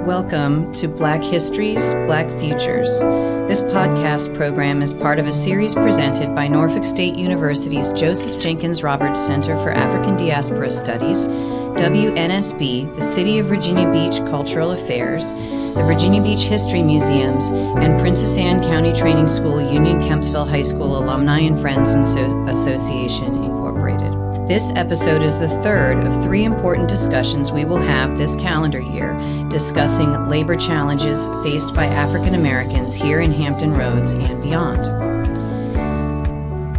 Welcome to Black Histories, Black Futures. This podcast program is part of a series presented by Norfolk State University's Joseph Jenkins Roberts Center for African Diaspora Studies, WNSB, the City of Virginia Beach Cultural Affairs, the Virginia Beach History Museums, and Princess Anne County Training School Union Kempsville High School Alumni and Friends Association, Incorporated. This episode is the third of three important discussions we will have this calendar year, discussing labor challenges faced by African Americans here in Hampton Roads and beyond.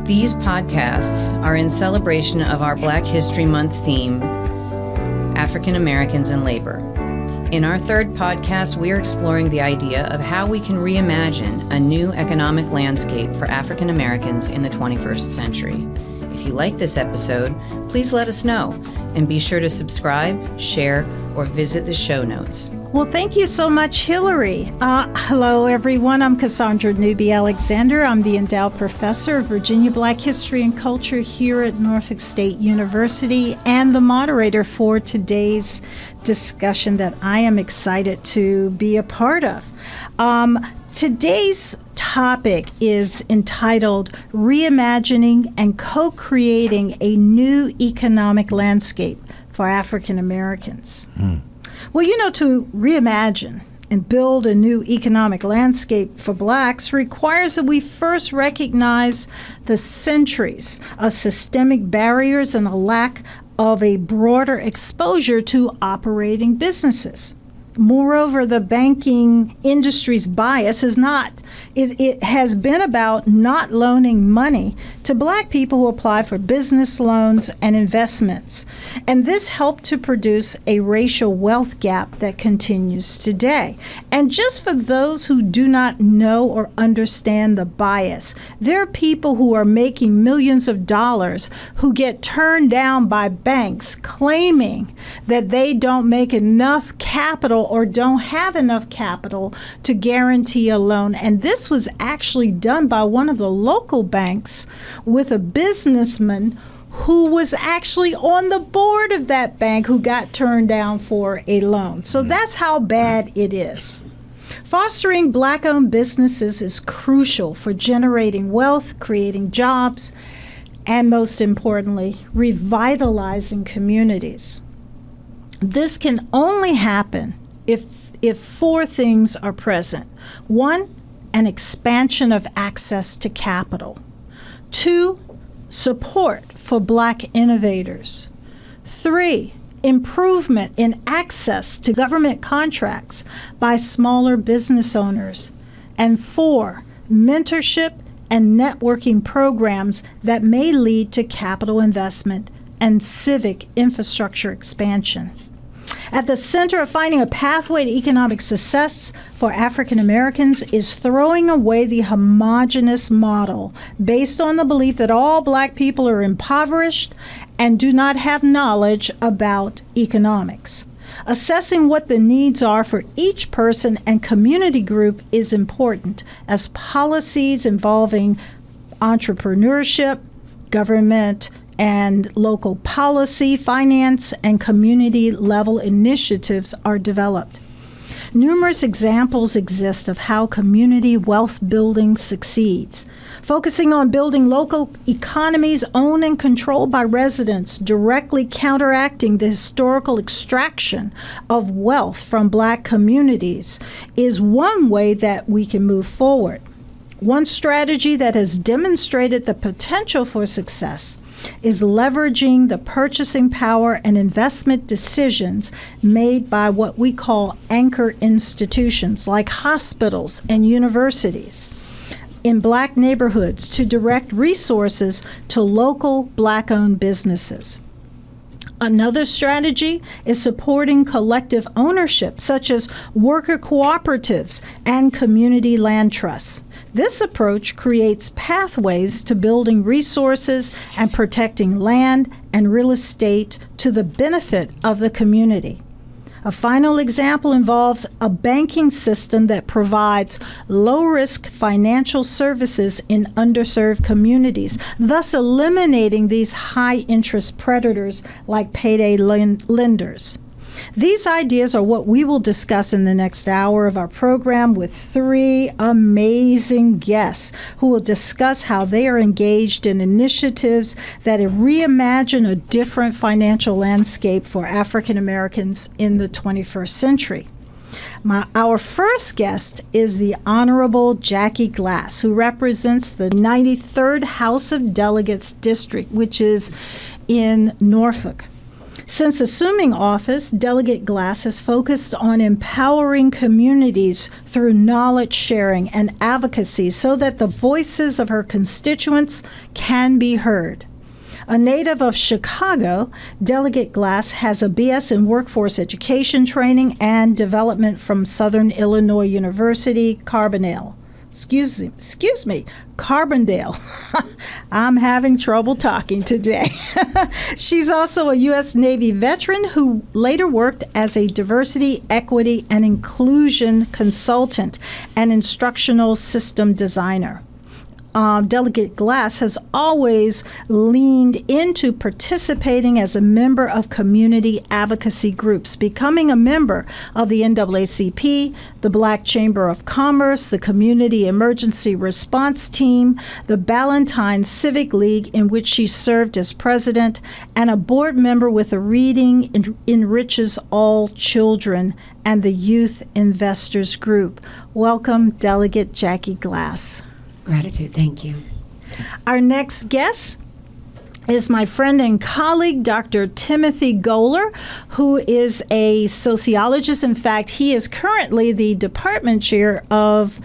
These podcasts are in celebration of our Black History Month theme, African Americans and Labor. In our third podcast, we are exploring the idea of how we can reimagine a new economic landscape for African Americans in the 21st century. If you like this episode, please let us know, and be sure to subscribe, share, or visit the show notes. Well, thank you so much, Hillary. Hello, everyone. I'm Cassandra Newby-Alexander. I'm the Endowed Professor of Virginia Black History and Culture here at Norfolk State University and the moderator for today's discussion that I am excited to be a part of. Today's topic is entitled Reimagining and Co-Creating a New Economic Landscape for African Americans. Well, to reimagine and build a new economic landscape for Blacks requires that we first recognize the centuries of systemic barriers and a lack of a broader exposure to operating businesses. Moreover, the banking industry's bias it has been about not loaning money to Black people who apply for business loans and investments. And this helped to produce a racial wealth gap that continues today. And just for those who do not know or understand the bias, there are people who are making millions of dollars who get turned down by banks claiming that they don't make enough capital or don't have enough capital to guarantee a loan. And this was actually done by one of the local banks with a businessman who was actually on the board of that bank who got turned down for a loan. So that's how bad it is. Fostering Black-owned businesses is crucial for generating wealth, creating jobs, and most importantly, revitalizing communities. This can only happen if four things are present. One, an expansion of access to capital. Two, support for Black innovators. Three, improvement in access to government contracts by smaller business owners. And four, mentorship and networking programs that may lead to capital investment and civic infrastructure expansion. At the center of finding a pathway to economic success for African Americans is throwing away the homogeneous model based on the belief that all Black people are impoverished and do not have knowledge about economics. Assessing what the needs are for each person and community group is important, as policies involving entrepreneurship, government, and local policy, finance, and community-level initiatives are developed. Numerous examples exist of how community wealth building succeeds, focusing on building local economies owned and controlled by residents, directly counteracting the historical extraction of wealth from Black communities, is one way that we can move forward. One strategy that has demonstrated the potential for success is leveraging the purchasing power and investment decisions made by what we call anchor institutions like hospitals and universities in Black neighborhoods to direct resources to local Black-owned businesses. Another strategy is supporting collective ownership, such as worker cooperatives and community land trusts. This approach creates pathways to building resources and protecting land and real estate to the benefit of the community. A final example involves a banking system that provides low-risk financial services in underserved communities, thus eliminating these high-interest predators like payday lenders. These ideas are what we will discuss in the next hour of our program with three amazing guests who will discuss how they are engaged in initiatives that reimagine a different financial landscape for African Americans in the 21st century. Our first guest is the Honorable Jackie Glass, who represents the 93rd House of Delegates District, which is in Norfolk. Since assuming office, Delegate Glass has focused on empowering communities through knowledge sharing and advocacy so that the voices of her constituents can be heard. A native of Chicago, Delegate Glass has a BS in Workforce Education Training and Development from Southern Illinois University, Carbondale. Carbondale. I'm having trouble talking today. She's also a U.S. Navy veteran who later worked as a diversity, equity, and inclusion consultant and instructional system designer. Delegate Glass has always leaned into participating as a member of community advocacy groups, becoming a member of the NAACP, the Black Chamber of Commerce, the Community Emergency Response Team, the Ballantine Civic League, in which she served as president, and a board member with the Reading Enriches All Children and the Youth Investors Group. Welcome, Delegate Jackie Glass. Gratitude. Thank you. Our next guest is my friend and colleague, Dr. Timothy Goler, who is a sociologist. In fact, he is currently the department chair of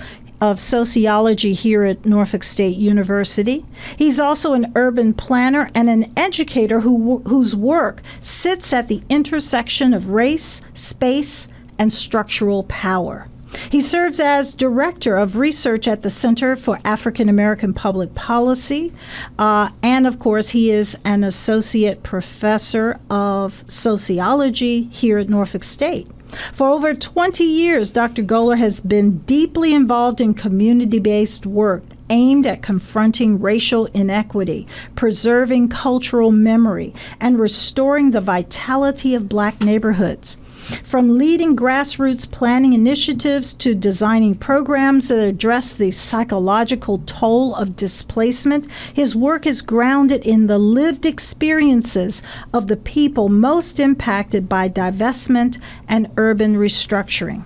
sociology here at Norfolk State University. He's also an urban planner and an educator whose work sits at the intersection of race, space, and structural power. He serves as Director of Research at the Center for African American Public Policy, and of course he is an Associate Professor of Sociology here at Norfolk State. For over 20 years, Dr. Goler has been deeply involved in community-based work aimed at confronting racial inequity, preserving cultural memory, and restoring the vitality of Black neighborhoods. From leading grassroots planning initiatives to designing programs that address the psychological toll of displacement, his work is grounded in the lived experiences of the people most impacted by divestment and urban restructuring.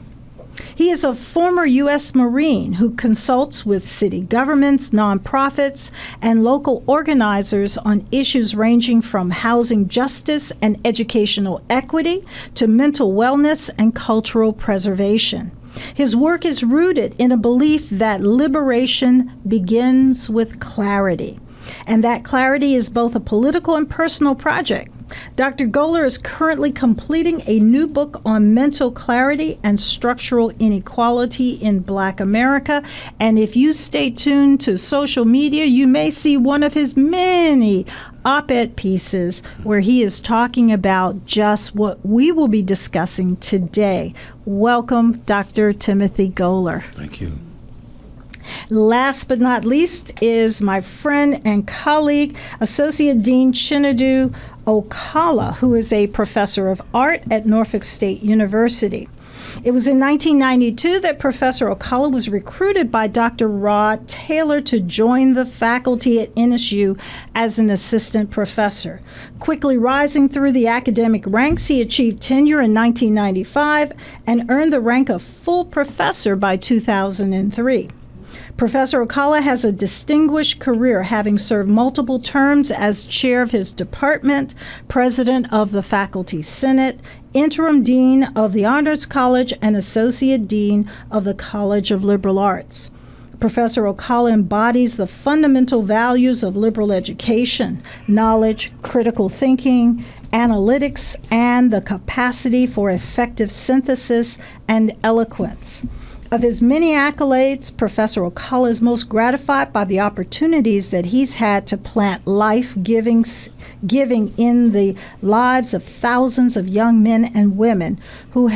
He is a former U.S. Marine who consults with city governments, nonprofits, and local organizers on issues ranging from housing justice and educational equity to mental wellness and cultural preservation. His work is rooted in a belief that liberation begins with clarity, and that clarity is both a political and personal project. Dr. Goler is currently completing a new book on mental clarity and structural inequality in Black America. And if you stay tuned to social media, you may see one of his many op-ed pieces where he is talking about just what we will be discussing today. Welcome, Dr. Timothy Goler. Thank you. Last but not least is my friend and colleague, Associate Dean Chinedue Okala, who is a professor of art at Norfolk State University. It was in 1992 that Professor Okala was recruited by Dr. Rod Taylor to join the faculty at NSU as an assistant professor. Quickly rising through the academic ranks, he achieved tenure in 1995 and earned the rank of full professor by 2003. Professor Okala has a distinguished career, having served multiple terms as chair of his department, president of the Faculty Senate, interim dean of the Honors College, and associate dean of the College of Liberal Arts. Professor Okala embodies the fundamental values of liberal education, knowledge, critical thinking, analytics, and the capacity for effective synthesis and eloquence. Of his many accolades, Professor Okala is most gratified by the opportunities that he's had to plant life-giving in the lives of thousands of young men and women who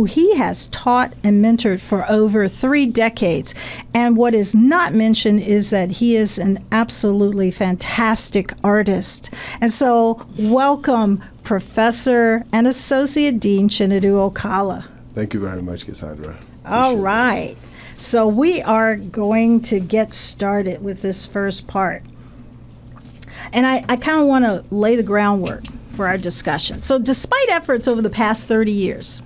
he has taught and mentored for over 3 decades. And what is not mentioned is that he is an absolutely fantastic artist. And so, welcome, Professor and Associate Dean Chinedue Okala. Thank you very much, Cassandra. All right. So we are going to get started with this first part. And I kind of want to lay the groundwork for our discussion. So despite efforts over the past 30 years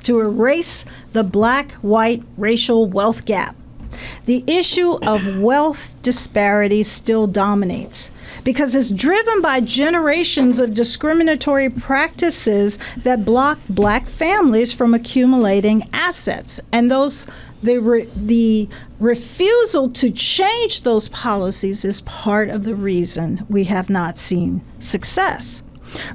to erase the black-white racial wealth gap, the issue of wealth disparity still dominates because it's driven by generations of discriminatory practices that block black families from accumulating assets. And the refusal to change those policies is part of the reason we have not seen success.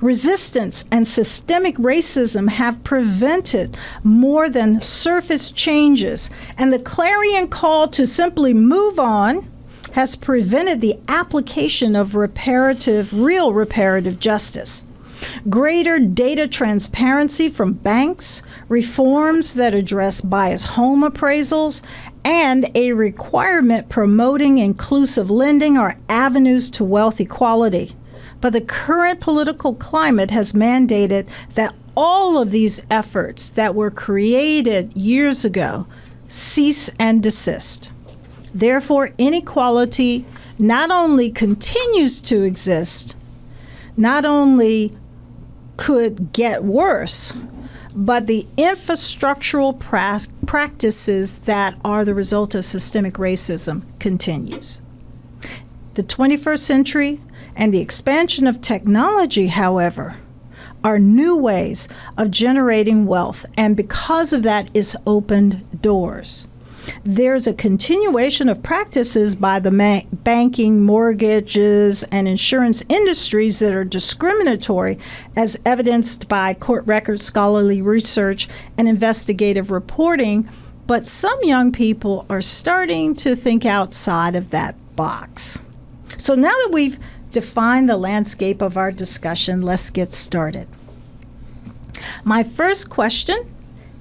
Resistance and systemic racism have prevented more than surface changes, and the clarion call to simply move on has prevented the application of real reparative justice. Greater data transparency from banks, reforms that address biased home appraisals, and a requirement promoting inclusive lending are avenues to wealth equality. But the current political climate has mandated that all of these efforts that were created years ago cease and desist. Therefore, inequality not only continues to exist, not only could get worse, but the infrastructural practices that are the result of systemic racism continues. The 21st century and the expansion of technology, however, are new ways of generating wealth, and because of that, it's opened doors. There's a continuation of practices by the banking, mortgages, and insurance industries that are discriminatory, as evidenced by court records, scholarly research, and investigative reporting. But some young people are starting to think outside of that box. So now that we've defined the landscape of our discussion, let's get started. My first question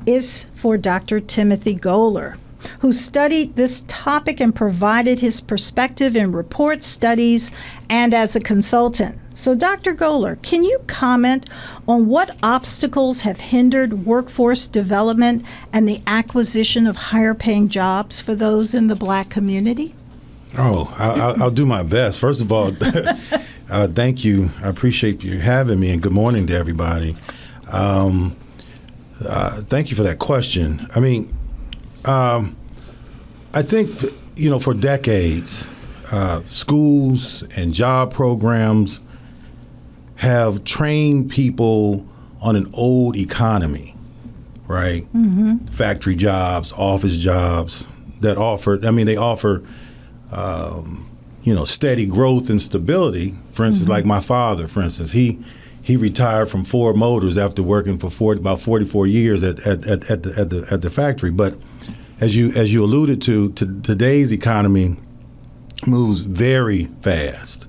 is for Dr. Timothy Goler, who studied this topic and provided his perspective in reports, studies, and as a consultant. So, Dr. Goler, can you comment on what obstacles have hindered workforce development and the acquisition of higher-paying jobs for those in the Black community? I'll do my best. First of all, thank you. I appreciate you having me, and good morning to everybody. Thank you for that question. I mean, I think, for decades, schools and job programs have trained people on an old economy, right? Mm-hmm. Factory jobs, office jobs that offer steady growth and stability. For instance, like my father, for instance, he retired from Ford Motors after working for about 44 years at the factory. But as you alluded to, today's economy moves very fast.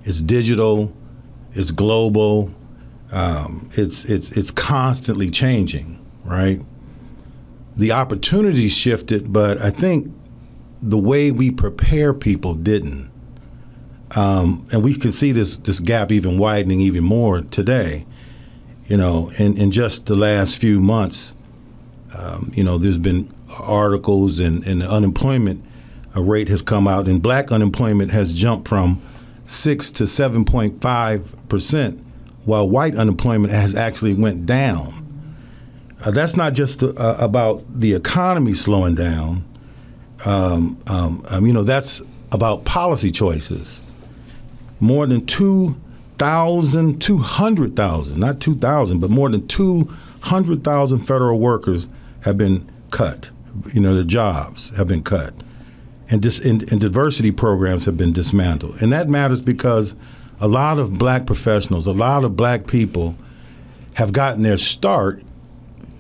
It's digital, it's global, it's constantly changing, right? The opportunities shifted, but I think the way we prepare people didn't. And we can see this gap even widening even more today. In just the last few months, there's been articles and the unemployment rate has come out, and Black unemployment has jumped from 6 to 7.5%, while white unemployment has actually went down. That's not just about the economy slowing down. That's about policy choices. More than 200,000, not 2,000, but more than 200,000 federal workers have been cut. Their jobs have been cut. And diversity programs have been dismantled. And that matters because a lot of Black professionals, a lot of Black people have gotten their start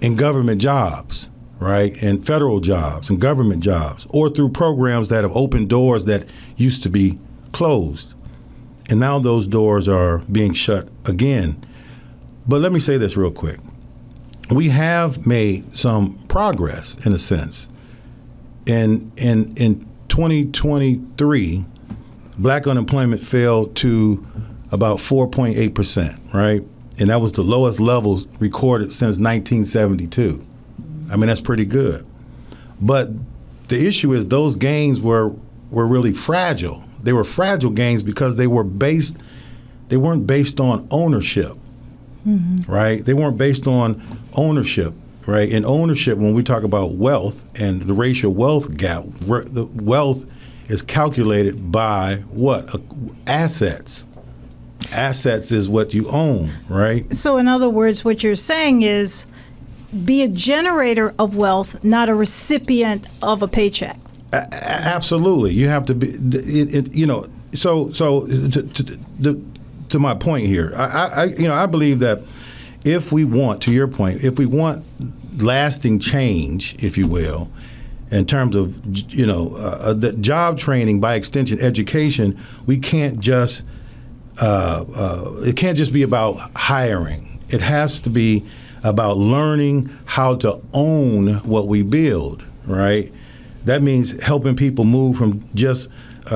in government jobs, right? And federal jobs and government jobs, or through programs that have opened doors that used to be closed. And now those doors are being shut again. But let me say this real quick. We have made some progress, in a sense. In 2023, Black unemployment fell to about 4.8%, right? And that was the lowest levels recorded since 1972. I mean, that's pretty good. But the issue is those gains were really fragile. They were fragile gains because they weren't based on ownership, right? They weren't based on ownership, right? And ownership, when we talk about wealth and the racial wealth gap, the wealth is calculated by what? Assets. Assets is what you own, right? So in other words, what you're saying is be a generator of wealth, not a recipient of a paycheck. Absolutely. You have to be, so to my point here, I believe that if we want, to your point, if we want lasting change, if you will, in terms of, the job training, by extension, education, we can't just, it can't just be about hiring. It has to be about learning how to own what we build, right? That means helping people move from just,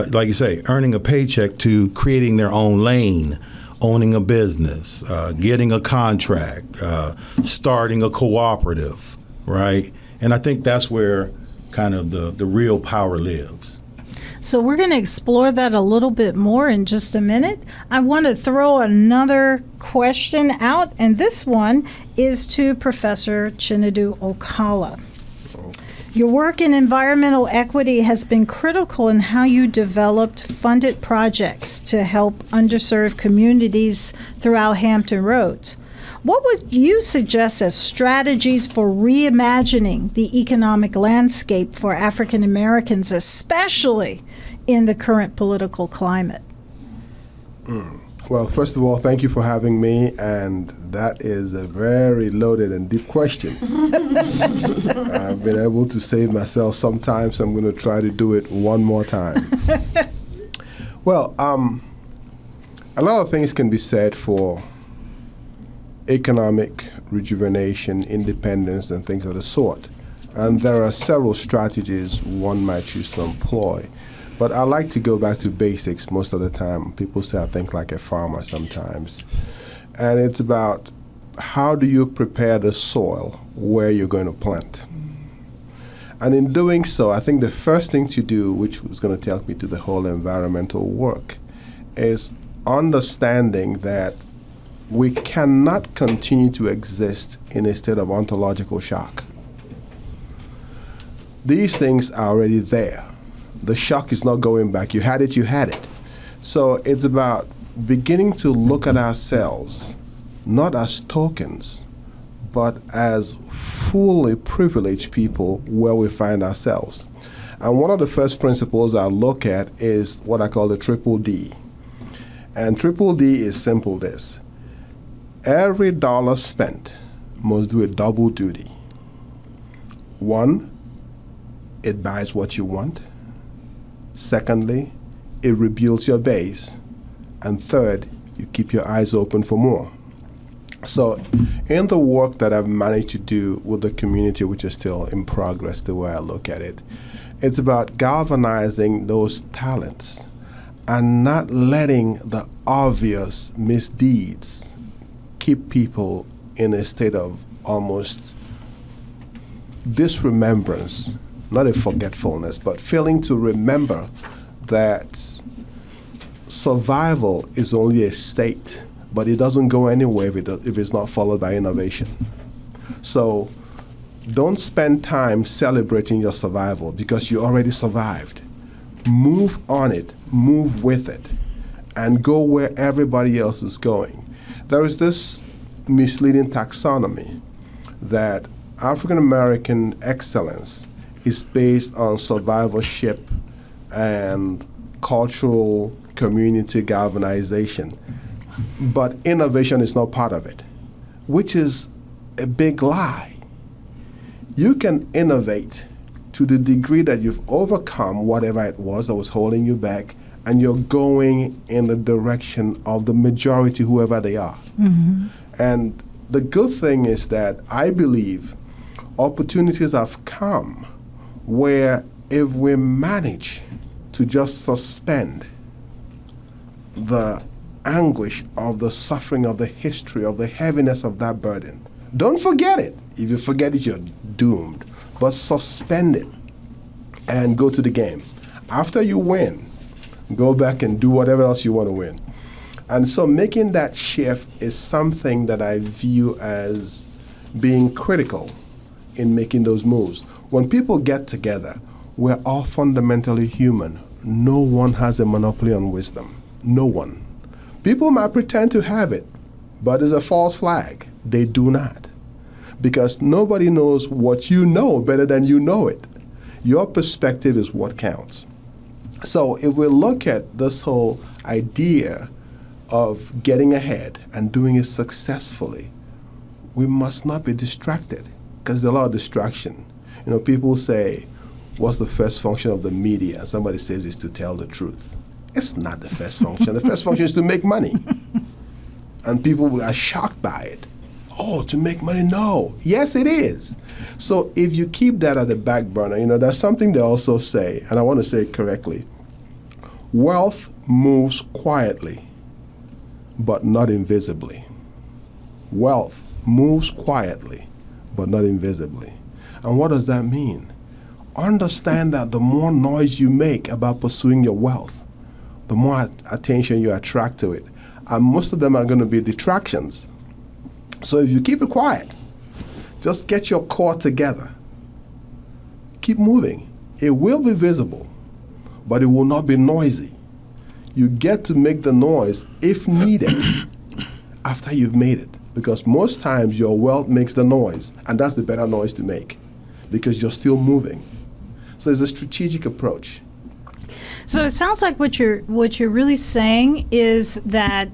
like you say, earning a paycheck to creating their own lane, owning a business, getting a contract, starting a cooperative, right? And I think that's where kind of the real power lives. So we're going to explore that a little bit more in just a minute. I want to throw another question out, and this one is to Professor Chinedue Okala. Your work in environmental equity has been critical in how you developed funded projects to help underserved communities throughout Hampton Roads. What would you suggest as strategies for reimagining the economic landscape for African Americans, especially in the current political climate? Well, first of all, thank you for having me, and that is a very loaded and deep question. I've been able to save myself sometimes, so I'm going to try to do it one more time. Well, a lot of things can be said for economic rejuvenation, independence, and things of the sort. And there are several strategies one might choose to employ. But I like to go back to basics most of the time. People say I think like a farmer sometimes. And it's about how do you prepare the soil where you're going to plant. And in doing so, I think the first thing to do, which was going to take me to the whole environmental work, is understanding that we cannot continue to exist in a state of ontological shock. These things are already there. The shock is not going back. You had it, you had it. So it's about beginning to look at ourselves, not as tokens, but as fully privileged people where we find ourselves. And one of the first principles I look at is what I call the triple D. And triple D is simple this. Every dollar spent must do a double duty. One, it buys what you want. Secondly, it rebuilds your base. And third, you keep your eyes open for more. So in the work that I've managed to do with the community, which is still in progress the way I look at it, it's about galvanizing those talents and not letting the obvious misdeeds keep people in a state of almost disremembrance, not a forgetfulness, but failing to remember that survival is only a state, but it doesn't go anywhere if it's not followed by innovation. So don't spend time celebrating your survival because you already survived. Move on it, move with it, and go where everybody else is going. There is this misleading taxonomy that African American excellence is based on survivorship and cultural community galvanization. But innovation is not part of it, which is a big lie. You can innovate to the degree that you've overcome whatever it was that was holding you back, and you're going in the direction of the majority, whoever they are. Mm-hmm. And the good thing is that I believe opportunities have come where if we manage to just suspend the anguish of the suffering, of the history, of the heaviness of that burden. Don't forget it. If you forget it, you're doomed. But suspend it and go to the game. After you win, go back and do whatever else you want to win. And so making that shift is something that I view as being critical in making those moves. When people get together, we're all fundamentally human. No one has a monopoly on wisdom. No one. People might pretend to have it, but it's a false flag. They do not. Because nobody knows what you know better than you know it. Your perspective is what counts. So if we look at this whole idea of getting ahead and doing it successfully, we must not be distracted, because there's a lot of distraction. You know, people say, what's the first function of the media? Somebody says it's to tell the truth. It's not the first function. The first function is to make money. And people are shocked by it. Oh, to make money? No. Yes, it is. So if you keep that at the back burner, you know, there's something they also say, and I want to say it correctly. Wealth moves quietly, but not invisibly. Wealth moves quietly, but not invisibly. And what does that mean? Understand that the more noise you make about pursuing your wealth, the more attention you attract to it. And most of them are going to be distractions. So if you keep it quiet, just get your core together. Keep moving. It will be visible, but it will not be noisy. You get to make the noise, if needed, after you've made it. Because most times your wealth makes the noise, and that's the better noise to make, because you're still moving. So it's a strategic approach. So it sounds like what you're really saying is that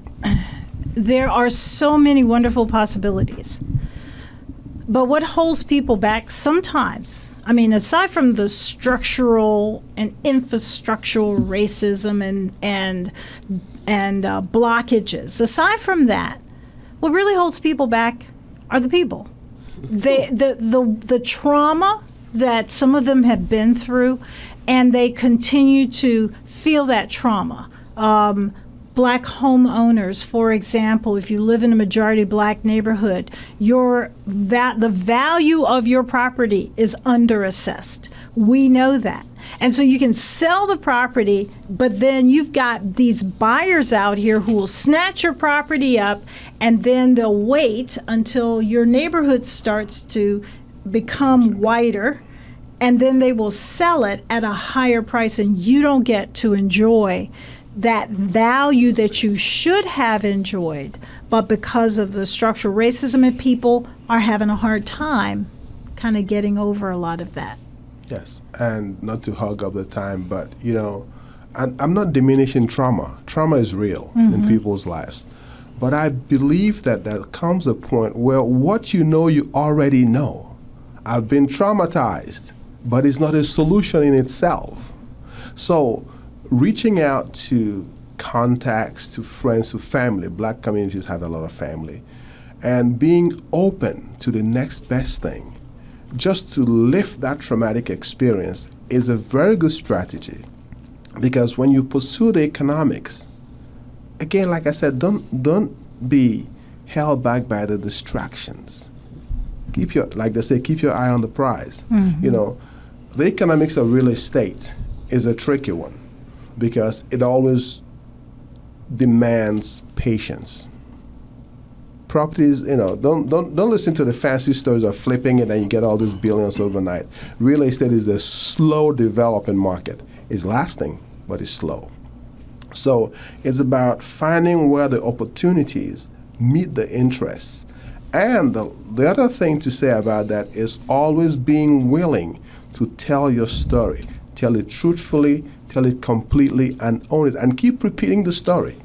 there are so many wonderful possibilities. But what holds people back sometimes, I mean, aside from the structural and infrastructural racism and blockages, aside from that, what really holds people back are the people. The trauma that some of them have been through, and they continue to feel that trauma. Black homeowners, for example, if you live in a majority black neighborhood, the value of your property is underassessed. We know that. And so you can sell the property, but then you've got these buyers out here who will snatch your property up, and then they'll wait until your neighborhood starts to become whiter, and then they will sell it at a higher price, and you don't get to enjoy that value that you should have enjoyed. But because of the structural racism, and people are having a hard time kind of getting over a lot of that. Yes, and not to hog up the time, but, you know, I'm not diminishing trauma. Trauma is real in people's lives. But I believe that there comes a point where what you know, you already know. I've been traumatized, but it's not a solution in itself. So reaching out to contacts, to friends, to family, black communities have a lot of family, and being open to the next best thing, just to lift that traumatic experience, is a very good strategy. Because when you pursue the economics, again, like I said, don't be held back by the distractions. Like they say, keep your eye on the prize. You know, the economics of real estate is a tricky one, because it always demands patience. Properties, you know, don't listen to the fancy stories of flipping it and you get all these billions overnight. Real estate is a slow developing market. It's lasting, but it's slow. So it's about finding where the opportunities meet the interests. And the other thing to say about that is always being willing to tell your story. Tell it truthfully, tell it completely, and own it, and keep repeating the story.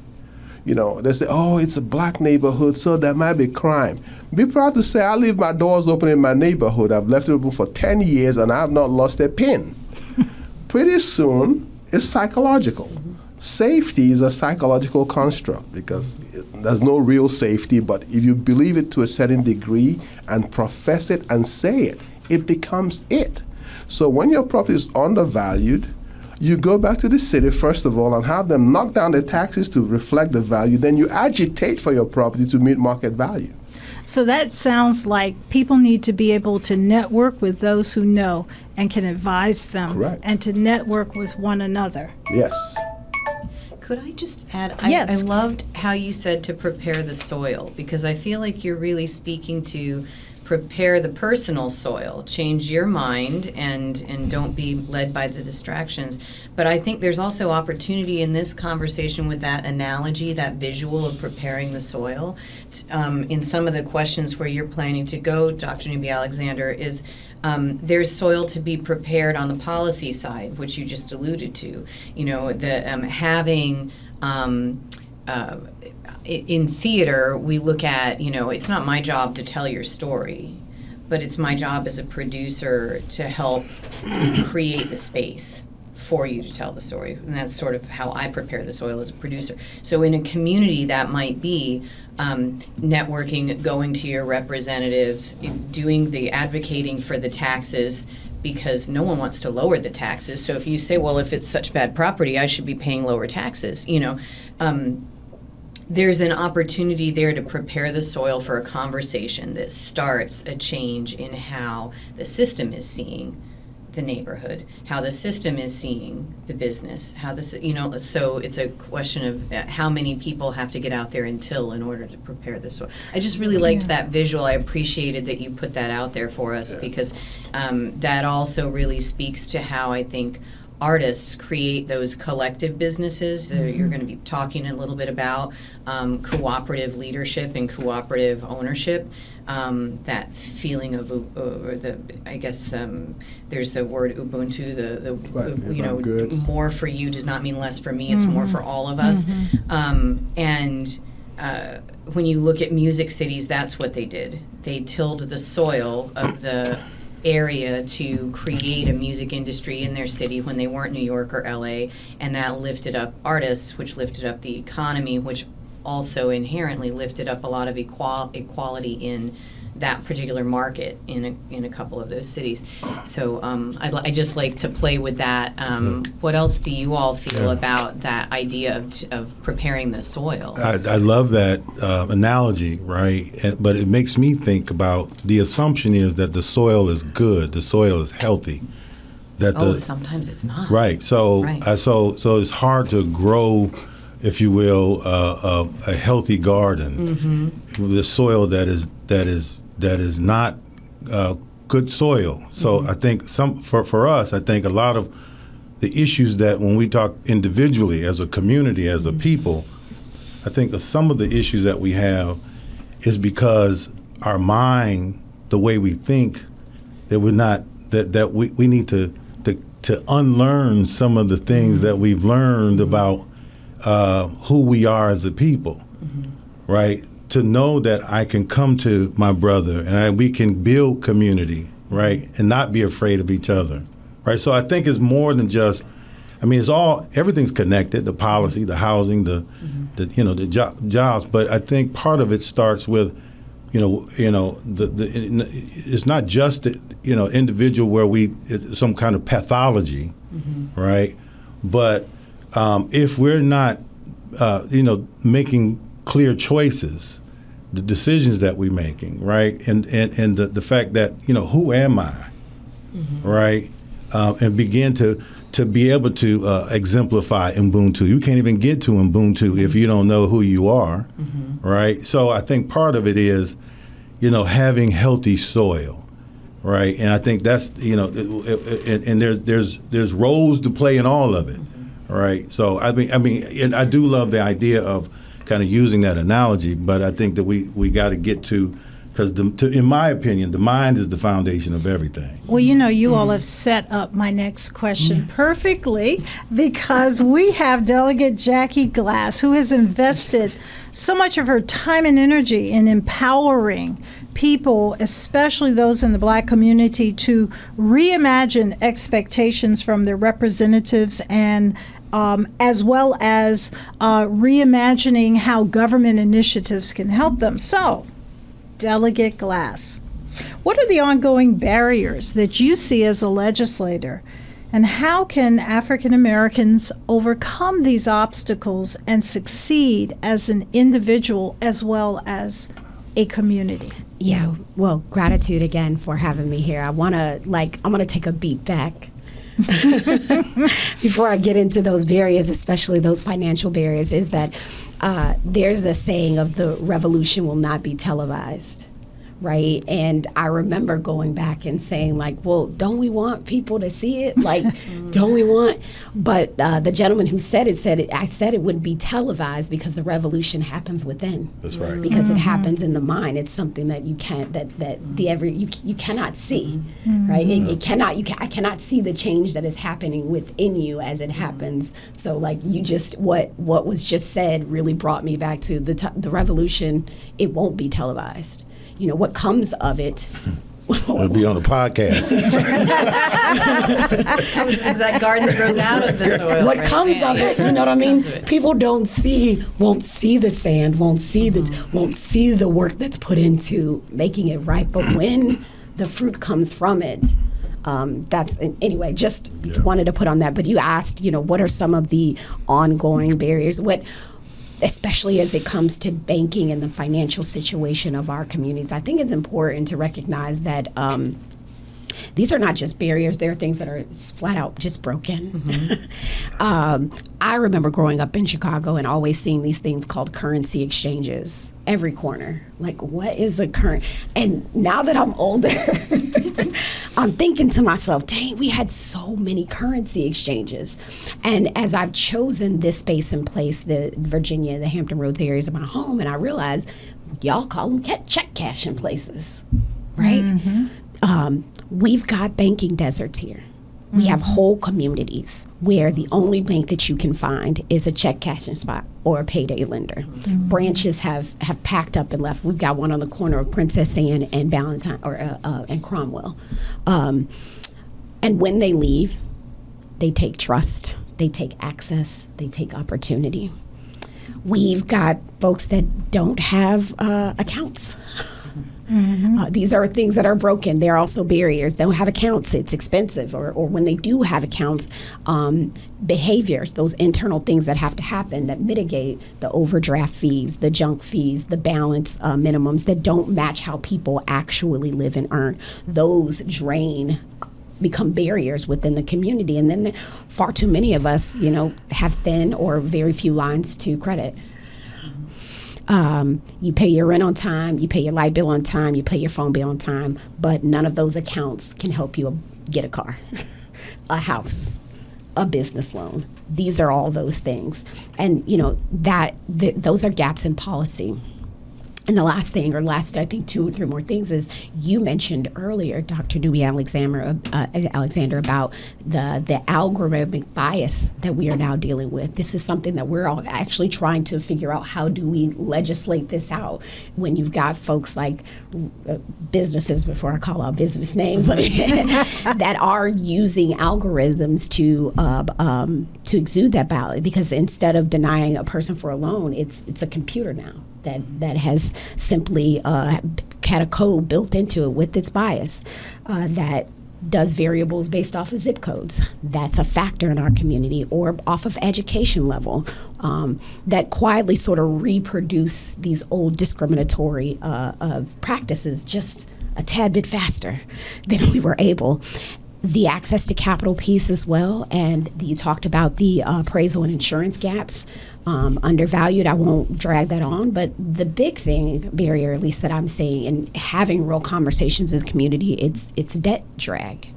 You know, they say, oh, it's a black neighborhood, so there might be crime. Be proud to say, I leave my doors open in my neighborhood. I've left it open for 10 years, and I have not lost a pin. Pretty soon, it's psychological. Safety is a psychological construct, because there's no real safety, but if you believe it to a certain degree and profess it and say it, it becomes it. So when your property is undervalued, You go back to the city, first of all, and have them knock down the taxes to reflect the value. Then you agitate for your property to meet market value. So that sounds like people need to be able to network with those who know and can advise them. Correct. And to network with one another. Yes. Could I just add, Yes. I loved how you said to prepare the soil, because I feel like you're really speaking to prepare the personal soil, change your mind, and don't be led by the distractions. But I think there's also opportunity in this conversation with that analogy, that visual of preparing the soil. In some of the questions where you're planning to go, Dr. Newby-Alexander, is there's soil to be prepared on the policy side, which you just alluded to. You know, the having in theater, we look at, you know, it's not my job to tell your story, but it's my job as a producer to help create the space for you to tell the story. And that's sort of how I prepare the soil as a producer. So in a community, that might be networking, going to your representatives, doing the advocating for the taxes, because no one wants to lower the taxes. So if you say, well, if it's such bad property, I should be paying lower taxes, you know, there's an opportunity there to prepare the soil for a conversation that starts a change in how the system is seeing the neighborhood, how the system is seeing the business, how this, you know, so it's a question of how many people have to get out there and till in order to prepare the soil. I just really liked that visual. I appreciated that you put that out there for us, because that also really speaks to how I think artists create those collective businesses. You're going to be talking a little bit about cooperative leadership and cooperative ownership. That feeling of, or the, I guess there's the word Ubuntu. Right, you know, good. more for you does not mean less for me. It's more for all of us. And when you look at music cities, that's what they did. They tilled the soil of the area to create a music industry in their city when they weren't New York or LA, and that lifted up artists, which lifted up the economy, which also inherently lifted up a lot of equality in that particular market in a couple of those cities. So I just like to play with that. What else do you all feel about that idea of preparing the soil? I love that analogy, right? But it makes me think about the assumption is that the soil is good, the soil is healthy. That Sometimes it's not. Right. So Right. So it's hard to grow, if you will, a healthy garden with the soil that is not good soil. So I think for us, I think a lot of the issues that when we talk individually as a community, as a people, I think that some of the issues that we have is because our mind, the way we think, that we're not that we need to unlearn some of the things that we've learned about who we are as a people, right? To know that I can come to my brother and we can build community, right? And not be afraid of each other, right? So I think it's more than just, I mean, everything's connected, the policy, the housing, the jobs. But I think part of it starts with, it's not just individual where it's some kind of pathology, right? But if we're not, making clear choices, the decisions that we're making, right, and the fact that who am I, right, and begin to be able to exemplify Ubuntu. You can't even get to Ubuntu if you don't know who you are, right? So I think part of it is, having healthy soil, right? And I think that's and there's roles to play in all of it, right? So I mean, and I do love the idea of kind of using that analogy, but I think that we got to get to, because in my opinion, the mind is the foundation of everything. Well, you all have set up my next question perfectly, because we have Delegate Jackie Glass, who has invested so much of her time and energy in empowering people, especially those in the Black community, to reimagine expectations from their representatives, and as well as reimagining how government initiatives can help them. So, Delegate Glass, what are the ongoing barriers that you see as a legislator And how can African Americans overcome these obstacles and succeed as an individual as well as a community? Yeah, well, gratitude again for having me here. I'm going to take a beat back before I get into those barriers, especially those financial barriers, is that there's a saying of the revolution will not be televised. Right. And I remember going back and saying, like, well, don't we want people to see it? Like, don't we want? But the gentleman who said it, I said it wouldn't be televised because the revolution happens within. That's right. Because it happens in the mind. It's something that you can't, you cannot see. Right. I cannot see the change that is happening within you as it happens. So, like, what was just said really brought me back to the revolution. It won't be televised. You know, what comes of it. It'll be on the podcast. It's that garden that grows out of the soil. What comes of it, you know what I mean? People won't see the sand, won't see the work that's put into making it right. But when the fruit comes from it, anyway, wanted to put on that. But you asked, what are some of the ongoing barriers? Especially as it comes to banking and the financial situation of our communities. I think it's important to recognize that these are not just barriers, they're things that are flat out just broken. I remember growing up in Chicago and always seeing these things called currency exchanges every corner. Like, what is a current? And now that I'm older, I'm thinking to myself, dang, we had so many currency exchanges. And as I've chosen this space and place, the Virginia, the Hampton Roads areas of my home, and I realized y'all call them check cashing places, right? We've got banking deserts here. We have whole communities where the only bank that you can find is a check cashing spot or a payday lender. Branches have packed up and left. We've got one on the corner of Princess Anne and Ballantyne and Cromwell. And when they leave, they take trust, they take access, they take opportunity. We've got folks that don't have accounts. These are things that are broken. They're also barriers. They don't have accounts. It's expensive. Or when they do have accounts, behaviors, those internal things that have to happen that mitigate the overdraft fees, the junk fees, the balance minimums that don't match how people actually live and earn. Those become barriers within the community. And then far too many of us, have thin or very few lines to credit. You pay your rent on time, you pay your light bill on time, you pay your phone bill on time, but none of those accounts can help you get a car, a house, a business loan. These are all those things. And, those are gaps in policy. And the last thing, I think 2 or 3 more things, is you mentioned earlier, Dr. Newby-Alexander, about the algorithmic bias that we are now dealing with. This is something that we're all actually trying to figure out. How do we legislate this out when you've got folks like businesses, before I call out business names, that are using algorithms to exude that ballot? Because instead of denying a person for a loan, it's a computer now that has simply had a code built into it with its bias that does variables based off of zip codes. That's a factor in our community, or off of education level, that quietly sort of reproduce these old discriminatory practices just a tad bit faster than we were able. The access to capital piece as well, and you talked about the appraisal and insurance gaps, undervalued. I won't drag that on, but the big barrier, at least that I'm seeing, and having real conversations in the community, it's debt drag.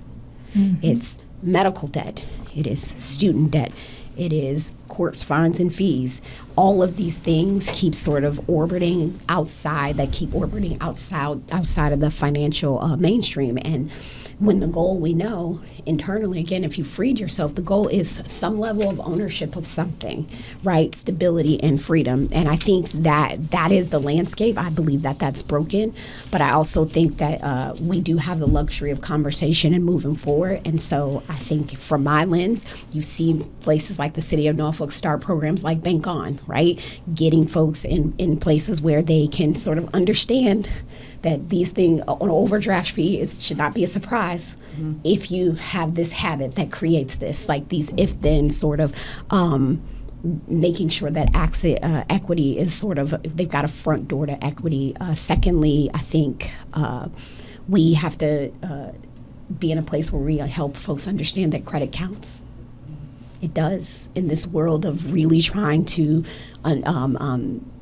It's medical debt. It is student debt. It is courts, fines, and fees. All of these things keep sort of orbiting outside of the financial mainstream. And when the goal, we know internally, again, if you freed yourself, the goal is some level of ownership of something, right? Stability and freedom. And I think that is the landscape. I believe that that's broken, but I also think that we do have the luxury of conversation and moving forward. And so I think from my lens, you've seen places like the city of Norfolk start programs like Bank On, right? Getting folks in places where they can sort of understand that these things, an overdraft fee should not be a surprise. if you have this habit that creates this, like these if-then sort of making sure that equity is sort of, they've got a front door to equity. Secondly, I think we have to be in a place where we help folks understand that credit counts. It does, in this world of really trying to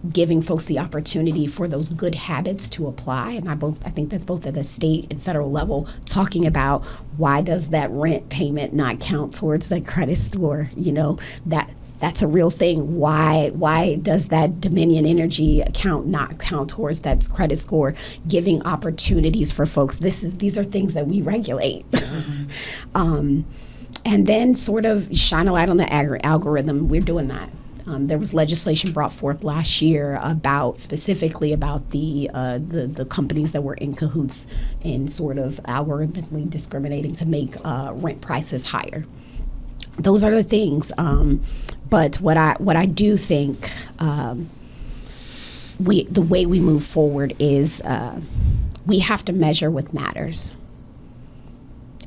giving folks the opportunity for those good habits to apply. And I think that's both at the state and federal level, talking about why does that rent payment not count towards that credit score? You know, that's a real thing. Why does that Dominion Energy account not count towards that credit score? Giving opportunities for folks. These are things that we regulate. And then sort of shine a light on the algorithm. We're doing that. There was legislation brought forth last year specifically about the companies that were in cahoots in sort of algorithmically discriminating to make rent prices higher. Those are the things. But what I do think the way we move forward is we have to measure what matters.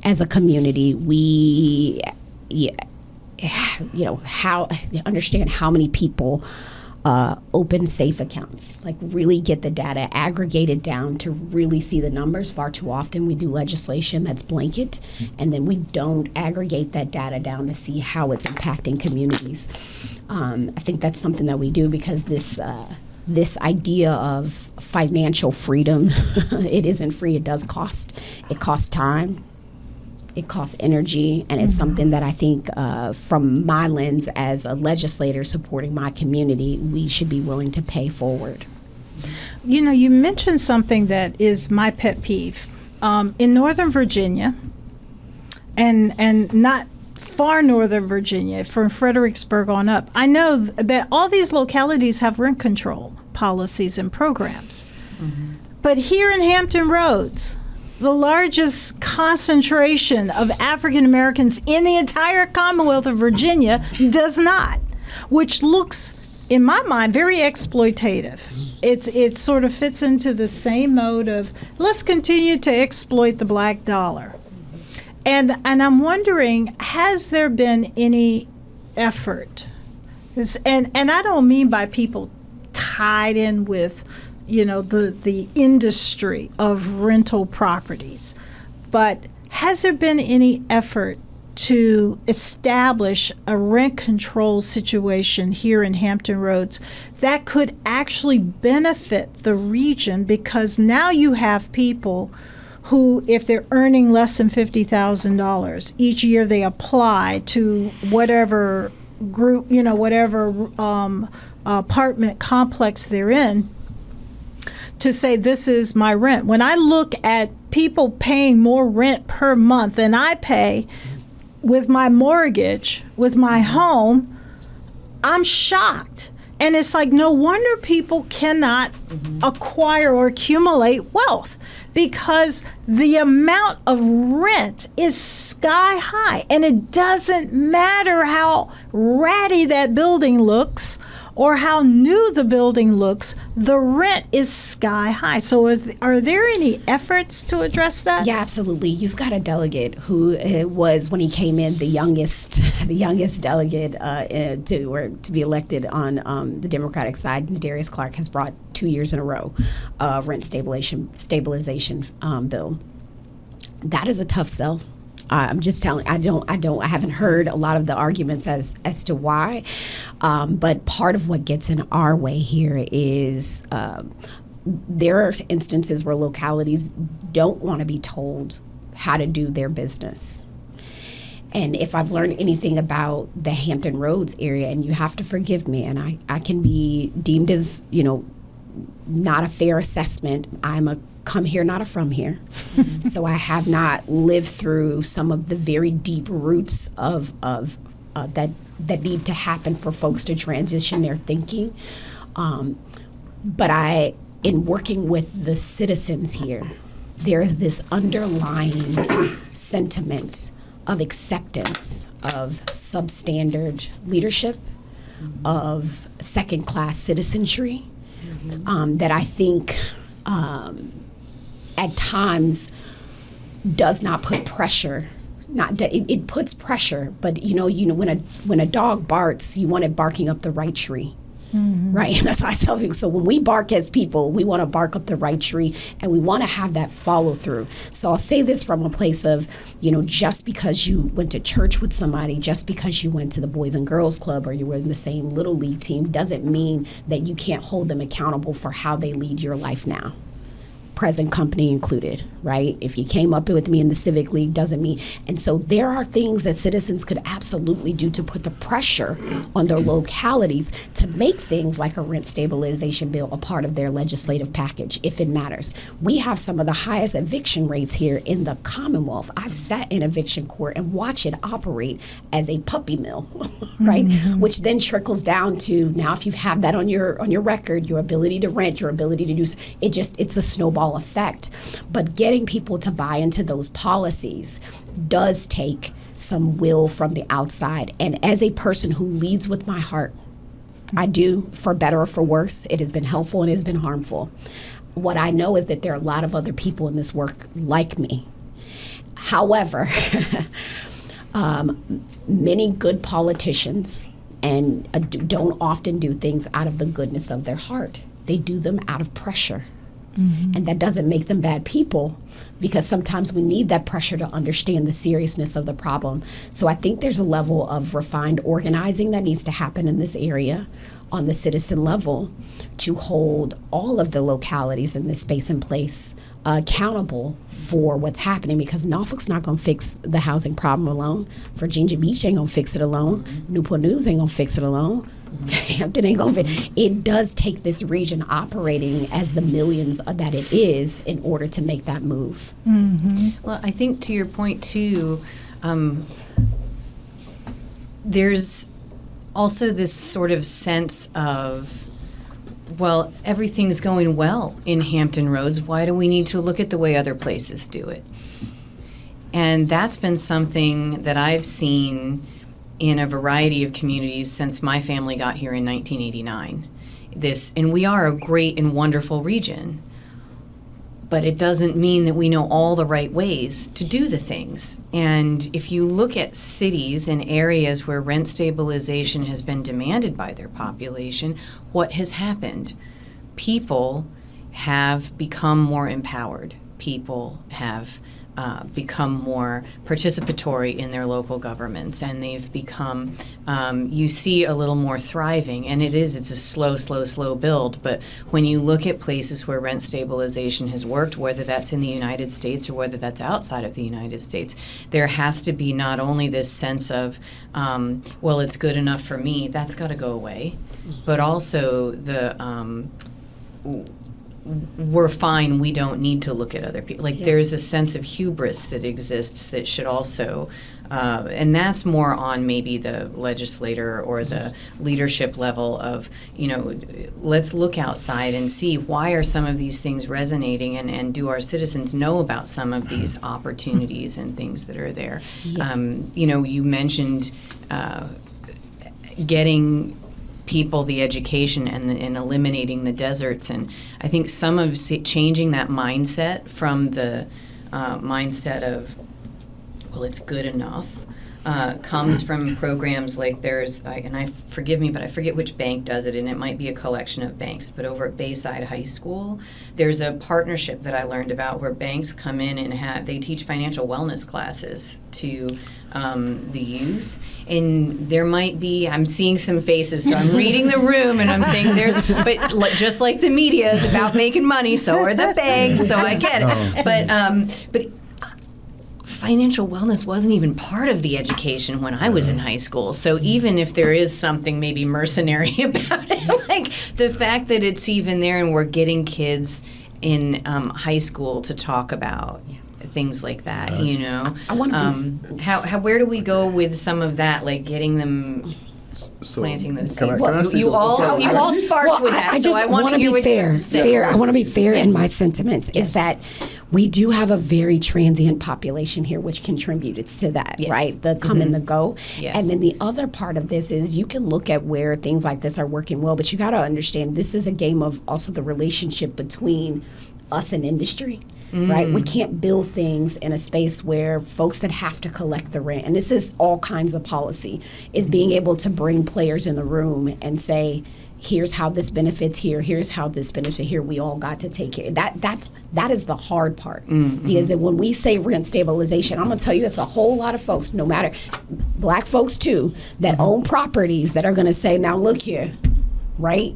As a community, we understand how many people open safe accounts, like really get the data aggregated down to really see the numbers. Far too often we do legislation that's blanket, and then we don't aggregate that data down to see how it's impacting communities. I think that's something that we do because this idea of financial freedom, it isn't free. It does cost. It costs time. It costs energy, and it's something that I think from my lens as a legislator supporting my community, we should be willing to pay forward. You know, you mentioned something that is my pet peeve. In Northern Virginia, and not far Northern Virginia, from Fredericksburg on up, I know that all these localities have rent control policies and programs. But here in Hampton Roads, the largest concentration of African Americans in the entire Commonwealth of Virginia does not, which looks, in my mind, very exploitative. It sort of fits into the same mode of let's continue to exploit the black dollar. And I'm wondering, has there been any effort? And I don't mean by people tied in with the industry of rental properties. But has there been any effort to establish a rent control situation here in Hampton Roads that could actually benefit the region? Because now you have people who, if they're earning less than $50,000, each year they apply to whatever group, whatever apartment complex they're in, to say this is my rent. When I look at people paying more rent per month than I pay with my mortgage, with my home, I'm shocked. And it's like, no wonder people cannot acquire or accumulate wealth, because the amount of rent is sky high. And it doesn't matter how ratty that building looks or how new the building looks, the rent is sky high. So are there any efforts to address that? Yeah, absolutely. You've got a delegate who was, when he came in, the youngest delegate to be elected on the Democratic side. Darius Clark has brought 2 years in a row rent stabilization bill. That is a tough sell. I'm just telling. I haven't heard a lot of the arguments as to why, but part of what gets in our way here is there are instances where localities don't want to be told how to do their business. And if I've learned anything about the Hampton Roads area, and you have to forgive me, and I can be deemed as not a fair assessment. I'm a come here, not a from here. So I have not lived through some of the very deep roots of that need to happen for folks to transition their thinking. But in working with the citizens here, there is this underlying sentiment of acceptance of substandard leadership, of second-class citizenry, that I think at times does not put pressure. It puts pressure, but when a dog barks, you want it barking up the right tree. Mm-hmm. Right, and that's why I tell people. So when we bark as people, we want to bark up the right tree, and we want to have that follow through. So I'll say this from a place of, just because you went to church with somebody, just because you went to the Boys and Girls Club, or you were in the same little league team, doesn't mean that you can't hold them accountable for how they lead your life now. Present company included, right? If you came up with me in the Civic League, doesn't mean. And so there are things that citizens could absolutely do to put the pressure on their localities to make things like a rent stabilization bill a part of their legislative package, if it matters. We have some of the highest eviction rates here in the Commonwealth. I've sat in eviction court and watched it operate as a puppy mill, right? Mm-hmm. Which then trickles down to, now if you have that on your record, your ability to rent, your ability to do, it's a snowball effect. But getting people to buy into those policies does take some will from the outside. And as a person who leads with my heart, I do, for better or for worse, it has been helpful and it has been harmful. What I know is that there are a lot of other people in this work like me. However, many good politicians don't often do things out of the goodness of their heart. They do them out of pressure. Mm-hmm. And that doesn't make them bad people, because sometimes we need that pressure to understand the seriousness of the problem. So I think there's a level of refined organizing that needs to happen in this area on the citizen level to hold all of the localities in this space and place accountable for what's happening, because Norfolk's not going to fix the housing problem alone. Virginia Beach ain't going to fix it alone. Newport News ain't going to fix it alone. Hampton ain't going to fix it. It does take this region operating as the millions that it is in order to make that move. Mm-hmm. Well, I think to your point, too, there's also this sort of sense of, well, everything's going well in Hampton Roads. Why do we need to look at the way other places do it? And that's been something that I've seen in a variety of communities since my family got here in 1989. And we are a great and wonderful region, but it doesn't mean that we know all the right ways to do the things. And if you look at cities and areas where rent stabilization has been demanded by their population, what has happened? People have become more empowered. People have become more participatory in their local governments, and they've become, you see, a little more thriving. And it's a slow build, but when you look at places where rent stabilization has worked, whether that's in the United States or whether that's outside of the United States, there has to be not only this sense of, well, it's good enough for me, that's got to go away, but also we're fine, we don't need to look at other people. There's a sense of hubris that exists that should also, and that's more on maybe the legislator or the leadership level of, let's look outside and see, why are some of these things resonating, and do our citizens know about some of these opportunities and things that are there? Yeah. You mentioned getting people the education and eliminating the deserts, and I think some of changing that mindset from the mindset of, well, it's good enough, comes from programs like forgive me, but I forget which bank does it, and it might be a collection of banks, but over at Bayside High School, there's a partnership that I learned about where banks come in and they teach financial wellness classes to the youth. And there might be, I'm seeing some faces, so I'm reading the room and I'm saying but just like the media is about making money, so are the banks, so I get it. But financial wellness wasn't even part of the education when I was in high school. So even if there is something maybe mercenary about it, like the fact that it's even there and we're getting kids in high school to talk about things like that, I want to where do we go with some of that, like getting them planting those seeds? You all sparked with that. I want to be fair. I want to be fair in my sentiments. Is that we do have a very transient population here, which contributes to that, right? The come and the go. Yes. And then the other part of this is you can look at where things like this are working well, but you got to understand this is a game of also the relationship between us and industry. right? We can't build things in a space where folks that have to collect the rent, and this is all kinds of policy, is being able to bring players in the room and say, here's how this benefits here, here's how this benefits here, we all got to take care. That is the hard part. Because when we say rent stabilization, I'm going to tell you it's a whole lot of folks, no matter, black folks too, that own properties that are going to say, now look here, right?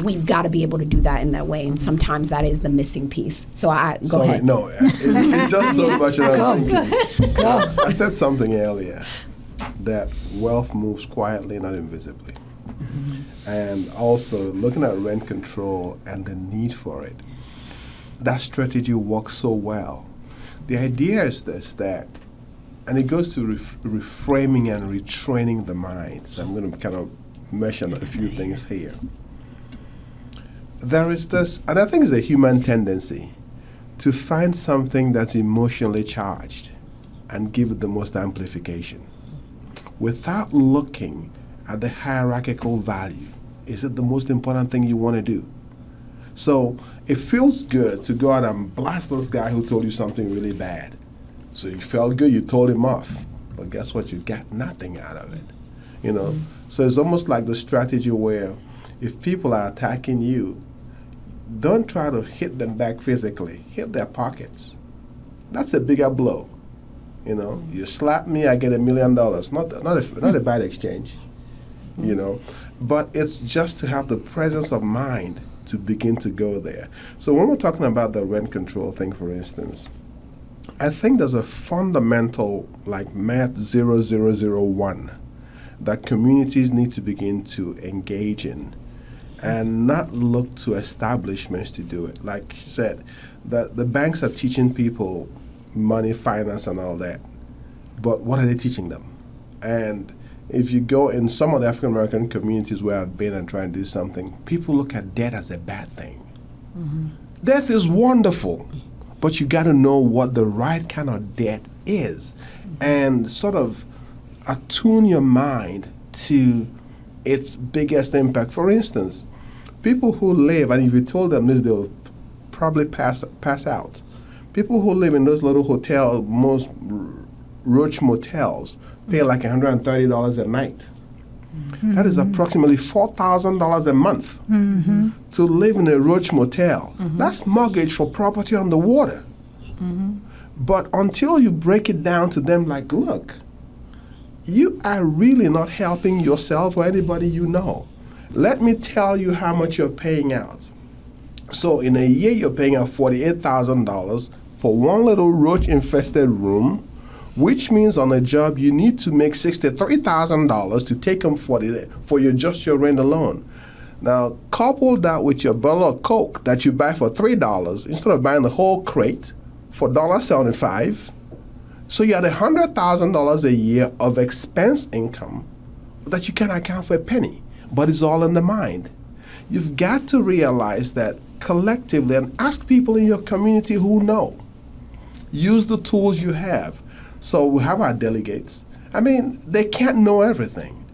We've got to be able to do that in that way, and sometimes that is the missing piece. So go ahead. No, it's just so much that I'm thinking. Go. I said something earlier, that wealth moves quietly, not invisibly. And also looking at rent control and the need for it, that strategy works so well. The idea is this, that, and it goes to reframing and retraining the mind. So I'm going to kind of mention a few things here. There is this, and I think it's a human tendency, to find something that's emotionally charged and give it the most amplification without looking at the hierarchical value. Is it the most important thing you want to do? So it feels good to go out and blast this guy who told you something really bad. So you felt good, you told him off. But guess what? You got nothing out of it. You know? So it's almost like the strategy where if people are attacking you, don't try to hit them back physically. Hit their pockets. That's a bigger blow. You know, you slap me, I get $1 million. Not a bad exchange. You know, but it's just to have the presence of mind to begin to go there. So when we're talking about the rent control thing, for instance, I think there's a fundamental, like math 0001, that communities need to begin to engage in and not look to establishments to do it. Like you said, the banks are teaching people money, finance, and all that, but what are they teaching them? And if you go in some of the African American communities where I've been and trying to do something, people look at debt as a bad thing. Debt is wonderful, but you got to know what the right kind of debt is and sort of attune your mind to its biggest impact. For instance, people who live, and if you told them this, they'll probably pass out. People who live in those little hotels, most roach motels, pay like $130 a night. That is approximately $4,000 a month to live in a roach motel. That's mortgage for property on the water. But until you break it down to them like, look, you are really not helping yourself or anybody you know. Let me tell you how much you're paying out. So in a year, you're paying out $48,000 for one little roach-infested room, which means on a job you need to make $63,000 to take them for your rent alone. Now, couple that with your bottle of Coke that you buy for $3 instead of buying the whole crate for $1.75. So you had $100,000 a year of expense income that you can't account for a penny, but it's all in the mind. You've got to realize that collectively, and ask people in your community who know. Use the tools you have. So we have our delegates. I mean, they can't know everything.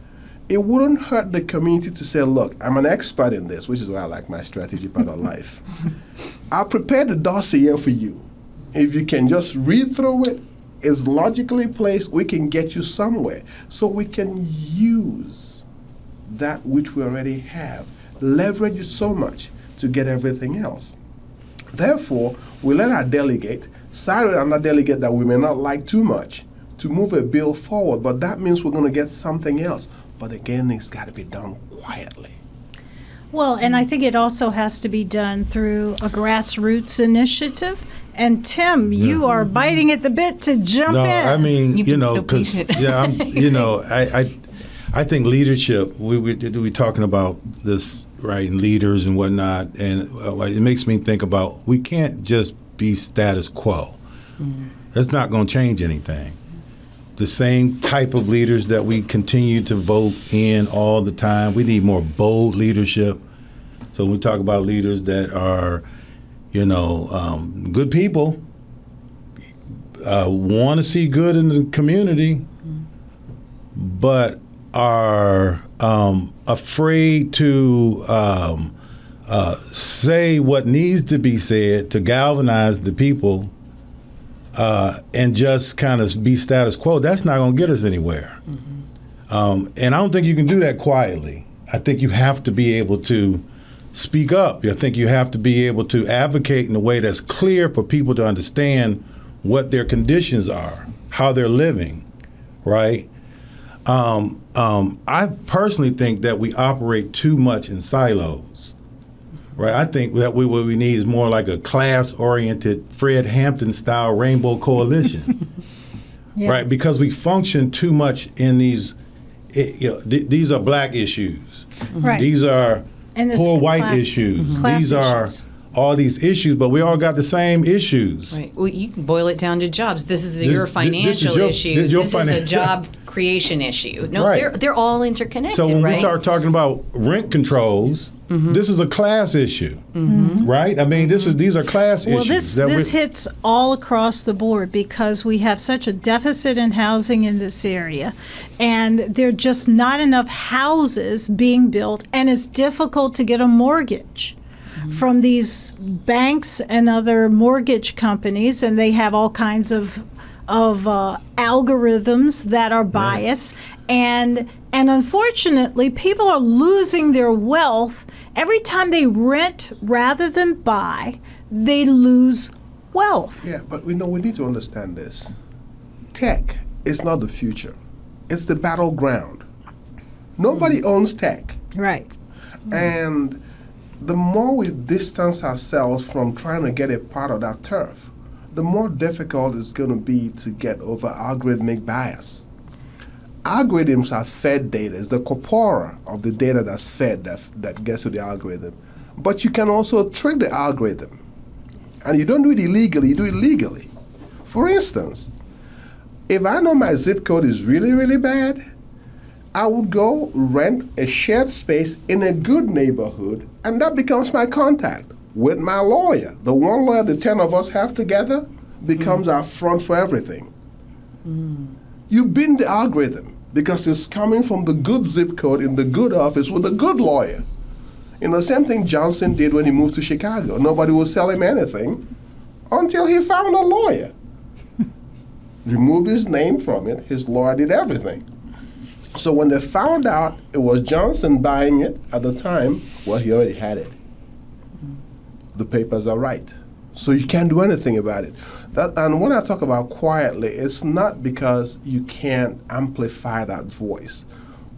It wouldn't hurt the community to say, look, I'm an expert in this, which is why I like my strategy part of life. I'll prepare the dossier for you. If you can just read through it, it's logically placed, we can get you somewhere. So we can use that which we already have, leverage it so much to get everything else. Therefore, we let our delegate side with another delegate that we may not like too much to move a bill forward, but that means we're going to get something else. But again, it's got to be done quietly. Well, and I think it also has to be done through a grassroots initiative. And Tim, you are biting at the bit to jump in. I mean, You've you been know, so because patient. I think leadership. We talking about this, right? And leaders and whatnot, and it makes me think about we can't just be status quo. That's not going to change anything. The same type of leaders that we continue to vote in all the time. We need more bold leadership. So when we talk about leaders that are, good people, want to see good in the community, but are afraid to say what needs to be said to galvanize the people and just kind of be status quo, that's not going to get us anywhere. And I don't think you can do that quietly. I think you have to be able to speak up. I think you have to be able to advocate in a way that's clear for people to understand what their conditions are, how they're living, right? I personally think that we operate too much in silos, right? I think that what we need is more like a class-oriented Fred Hampton-style rainbow coalition, Yeah. right? Because we function too much in these, these are black issues. Right. These are And this poor white class- issues. class These are issues. all these issues, but we all got the same issues. Right. Well, you can boil it down to jobs. This is This- your this is financial your- issue. this is your This is a finan- job creation issue. No, Right. they're all interconnected, So when right? we start talking about rent controls, this is a class issue, right? I mean, these are class Well, issues. this hits all across the board because we have such a deficit in housing in this area, and there are just not enough houses being built, and it's difficult to get a mortgage from these banks and other mortgage companies, and they have all kinds of algorithms that are biased, and unfortunately, people are losing their wealth every time they rent rather than buy. They lose wealth. Yeah, but we need to understand this. Tech is not the future. It's the battleground. Nobody owns tech. Right. And the more we distance ourselves from trying to get a part of that turf, the more difficult it's going to be to get over algorithmic bias. Algorithms are fed data. It's the corpora of the data that's fed that gets to the algorithm. But you can also trick the algorithm. And you don't do it illegally, you do it legally. For instance, if I know my zip code is really, really bad, I would go rent a shared space in a good neighborhood, and that becomes my contact with my lawyer. The one lawyer the 10 of us have together becomes our front for everything. You bend the algorithm because it's coming from the good zip code in the good office with a good lawyer. The same thing Johnson did when he moved to Chicago. Nobody would sell him anything until he found a lawyer. Removed his name from it, his lawyer did everything. So when they found out it was Johnson buying it at the time, well, he already had it. The papers are right. So you can't do anything about it. And when I talk about quietly, it's not because you can't amplify that voice,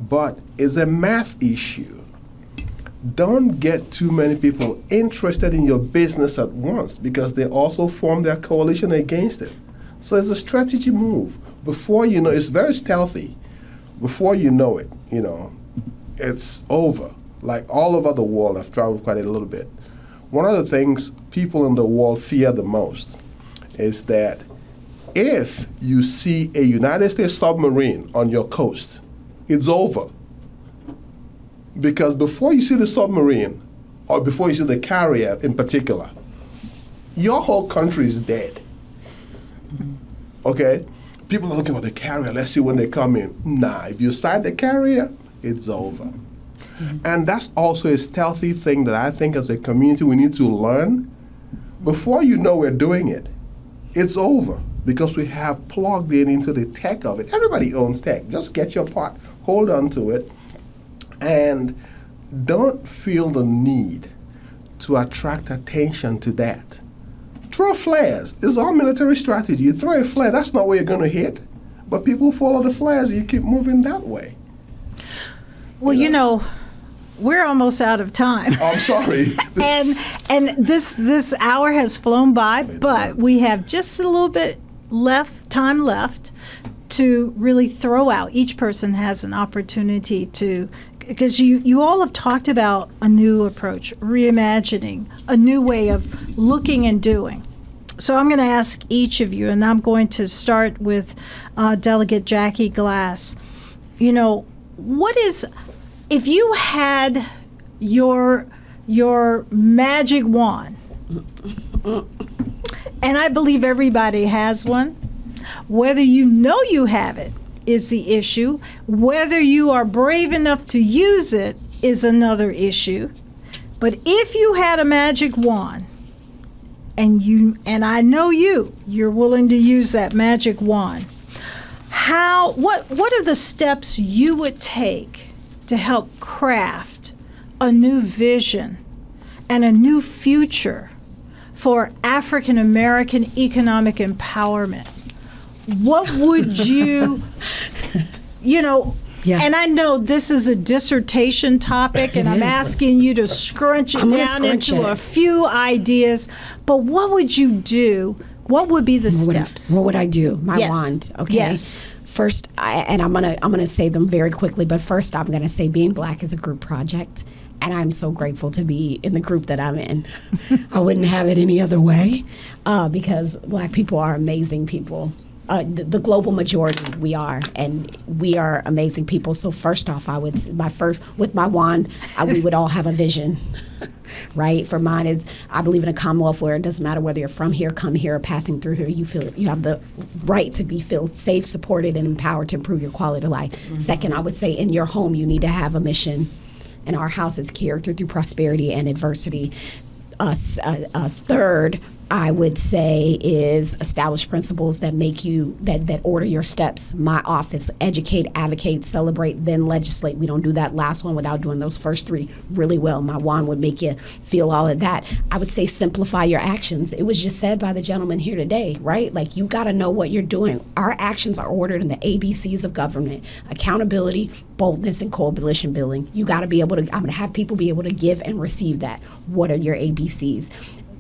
but it's a math issue. Don't get too many people interested in your business at once because they also form their coalition against it. So it's a strategy move. Before you know, it's very stealthy. Before you know it, it's over. Like all over the world, I've traveled quite a little bit. One of the things people in the world fear the most is that if you see a United States submarine on your coast, it's over. Because before you see the submarine, or before you see the carrier in particular, your whole country is dead. Okay? People are looking for the carrier. Let's see when they come in. Nah, if you sight the carrier, it's over. And that's also a stealthy thing that I think as a community we need to learn. Before you know we're doing it, it's over because we have plugged in into the tech of it. Everybody owns tech. Just get your part, hold on to it, and don't feel the need to attract attention to that. Throw flares. It's all military strategy. You throw a flare, that's not where you're going to hit. But people follow the flares and you keep moving that way. Well, we're almost out of time. Oh, I'm sorry. And this hour has flown by, but we have just a little bit time left to really throw out. Each person has an opportunity to, because you all have talked about a new approach, reimagining, a new way of looking and doing. So I'm going to ask each of you, and I'm going to start with Delegate Jackie Glass. What is, if you had your magic wand, and I believe everybody has one, whether you know you have it is the issue, whether you are brave enough to use it is another issue, But if you had a magic wand, and I know you're willing to use that magic wand, what are the steps you would take to help craft a new vision and a new future for African American economic empowerment? What would you, Yeah. And I know this is a dissertation topic, and I'm asking you to scrunch it down into a few ideas, but what would you do? What would be the steps? What would I do? My wand. Okay. Yes. First, I'm gonna say them very quickly, but first I'm gonna say being Black is a group project, and I'm so grateful to be in the group that I'm in. I wouldn't have it any other way, because Black people are amazing people. The global majority we are, and we are amazing people. So first off, with my wand, we would all have a vision, right? For mine is, I believe in a Commonwealth where it doesn't matter whether you're from here, come here, or passing through here. You feel you have the right to feel safe, supported, and empowered to improve your quality of life. Mm-hmm. Second, I would say in your home you need to have a mission. In our house, it's character through prosperity and adversity. Third, I would say is establish principles that make you, that order your steps. My office, educate, advocate, celebrate, then legislate. We don't do that last one without doing those first three really well. My wand would make you feel all of that. I would say simplify your actions. It was just said by the gentleman here today, right? Like, you got to know what you're doing. Our actions are ordered in the ABCs of government: accountability, boldness, and coalition building. You got to be able to, I'm going to have people be able to give and receive that. What are your ABCs?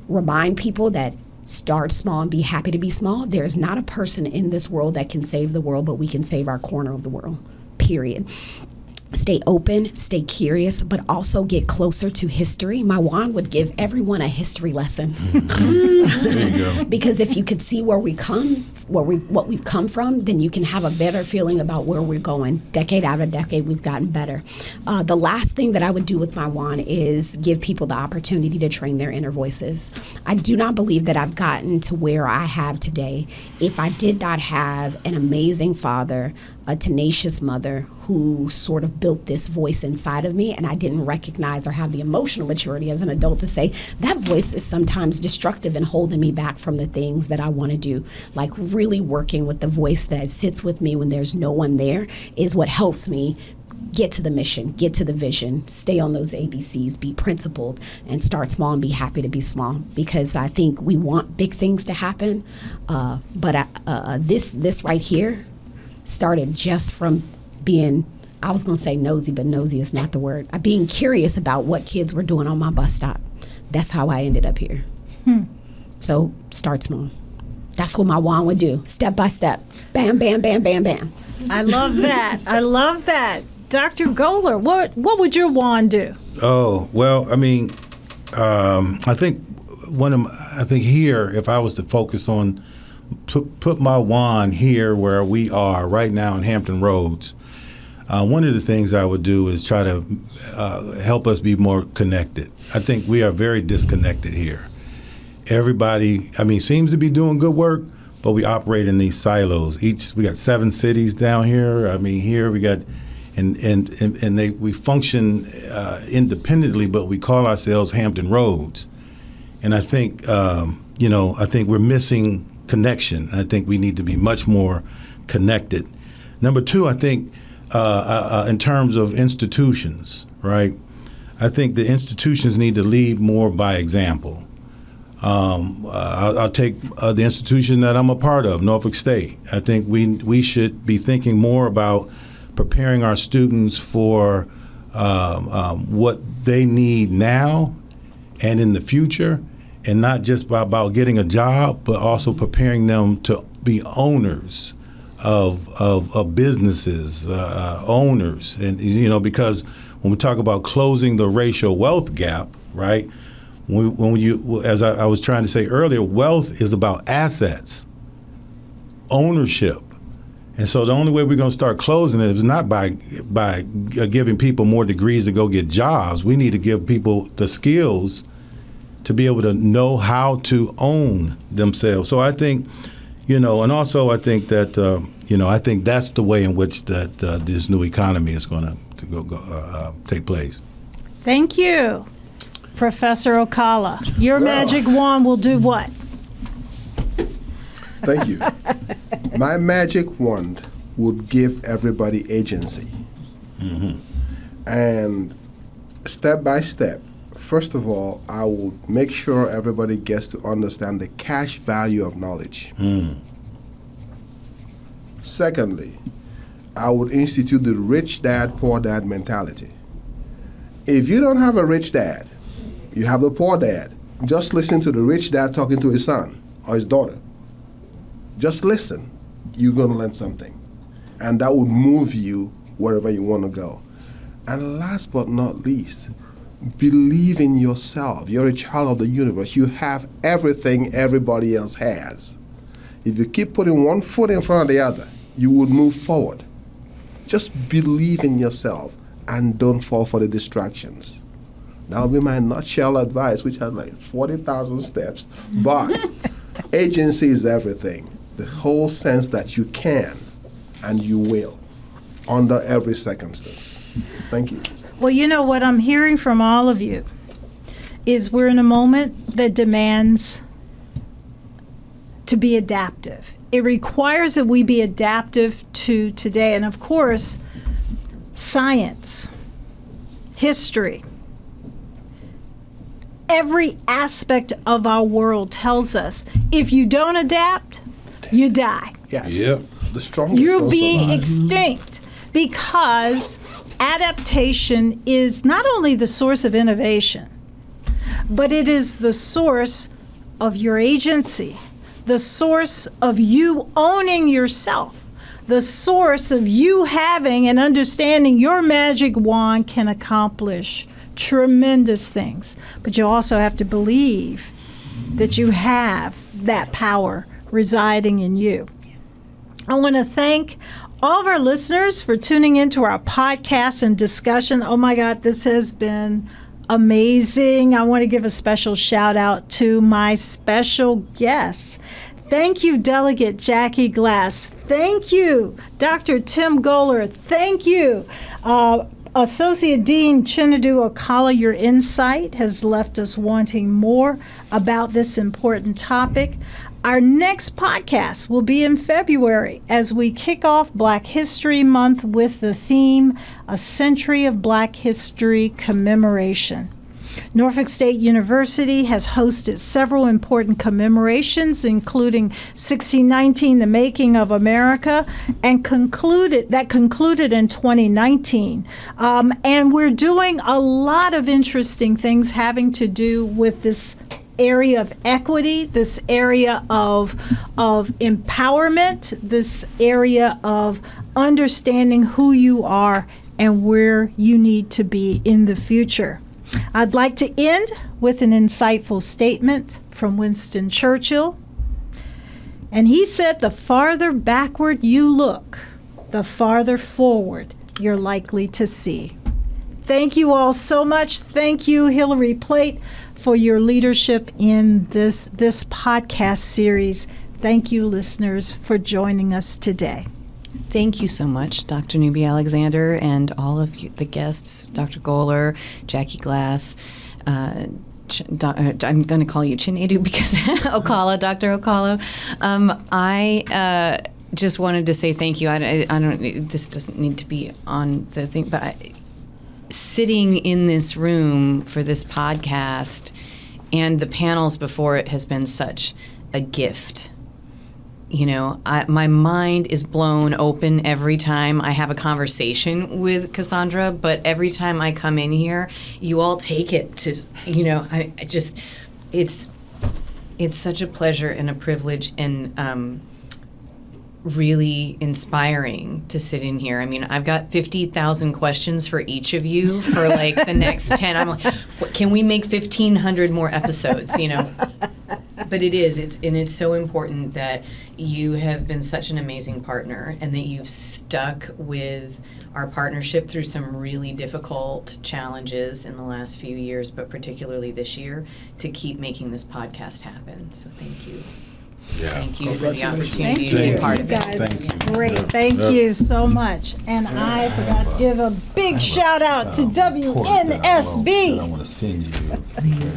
Remind people that start small and be happy to be small. There's not a person in this world that can save the world, but we can save our corner of the world, period. Stay open, stay curious, but also get closer to history. My wand would give everyone a history lesson. There you go. Because if you could see what we've come from, then you can have a better feeling about where we're going. Decade after decade, we've gotten better. The last thing that I would do with my wand is give people the opportunity to train their inner voices. I do not believe that I've gotten to where I have today if I did not have an amazing father, a tenacious mother who sort of built this voice inside of me, and I didn't recognize or have the emotional maturity as an adult to say, that voice is sometimes destructive and holding me back from the things that I want to do. Like, really working with the voice that sits with me when there's no one there is what helps me get to the mission, get to the vision, stay on those ABCs, be principled, and start small and be happy to be small. Because I think we want big things to happen, but this right here started just from being, I was going to say nosy, but nosy is not the word. Being curious about what kids were doing on my bus stop. That's how I ended up here. So start small. That's what my wand would do, step by step. Bam, bam, bam, bam, bam. I love that. I love that. Dr. Goler, what would your wand do? Oh, well, I mean, I think here, if I was to focus on put my wand here where we are right now in Hampton Roads, one of the things I would do is try to help us be more connected. I think we are very disconnected here. Everybody, we be doing good work, but we operate in these silos. We got 7 cities down here. Here we got, we function independently, but we call ourselves Hampton Roads. And I think, we're missing connection. I think we need to be much more connected. Number 2, I think in terms of institutions, right? I think the institutions need to lead more by example. I'll take the institution that I'm a part of, Norfolk State. I think we should be thinking more about preparing our students for what they need now and in the future, and not just about getting a job, but also preparing them to be owners of businesses, owners. And, because when we talk about closing the racial wealth gap, right, as I was trying to say earlier, wealth is about assets, ownership. And so the only way we're going to start closing it is not by giving people more degrees to go get jobs. We need to give people the skills to be able to know how to own themselves. So I think, and also I think that, I think that's the way in which that this new economy is going to take place. Thank you. Professor Okala, your Well. magic wand will do what? Thank you. My magic wand would give everybody agency. And step by step, first of all, I will make sure everybody gets to understand the cash value of knowledge. Secondly, I would institute the rich dad, poor dad mentality. If you don't have a rich dad, you have the poor dad. Just listen to the rich dad talking to his son or his daughter. Just listen. You're going to learn something. And that would move you wherever you want to go. And last but not least, believe in yourself. You're a child of the universe. You have everything everybody else has. If you keep putting one foot in front of the other, you would move forward. Just believe in yourself and don't fall for the distractions. That would be my nutshell advice, which has like 40,000 steps. But agency is everything. The whole sense that you can and you will under every circumstance. Thank you. Well, you know what I'm hearing from all of you is we're in a moment that demands to be adaptive. It requires that we be adaptive to today. And of course, science, history, every aspect of our world tells us if you don't adapt, you die. Yes. Yep. The strongest. You're don't being survive. extinct because adaptation is not only the source of innovation, but it is the source of your agency, the source of you owning yourself, the source of you having and understanding your magic wand can accomplish tremendous things. But you also have to believe that you have that power residing in you. I want to thank all of our listeners for tuning into our podcast and discussion. Oh my God, this has been amazing. I want to give a special shout out to my special guests. Thank you, Delegate Jackie Glass. Thank you, Dr. Tim Goler. Thank you, Associate Dean Chinedue Okala. Your insight has left us wanting more about this important topic. Our next podcast will be in February as we kick off Black History Month with the theme, A Century of Black History Commemoration. Norfolk State University has hosted several important commemorations, including 1619, the Making of America, and concluded in 2019. And we're doing a lot of interesting things having to do with this area of equity, this area of empowerment, this area of understanding who you are and where you need to be in the future. I'd like to end with an insightful statement from Winston Churchill. And he said, the farther backward you look, the farther forward you're likely to see. Thank you all so much. Thank you, Hillary Plate, for your leadership in this podcast series. Thank you, listeners, for joining us today. Thank you so much, Dr. Newby-Alexander, and all of you, the guests, Dr. Goler, Jackie Glass. I'm going to call you Chinedue because Okala, Dr. Okala. I just wanted to say thank you. I don't. This doesn't need to be on the thing, but sitting in this room for this podcast and the panels before it has been such a gift. You know, my mind is blown open every time I have a conversation with Cassandra, but every time I come in here, you all take it to, you know, I just, it's such a pleasure and a privilege and really inspiring to sit in here. I mean, I've got 50,000 questions for each of you for like the next 10. I'm like, can we make 1,500 more episodes, you know? But it's so important that you have been such an amazing partner and that you've stuck with our partnership through some really difficult challenges in the last few years, but particularly this year, to keep making this podcast happen. So thank you. Yeah. Thank you for the opportunity Thank to be you, part you of it. guys. Thank you. Great. Thank you so much. And I forgot to give a big shout out to That I WNSB. want to send you.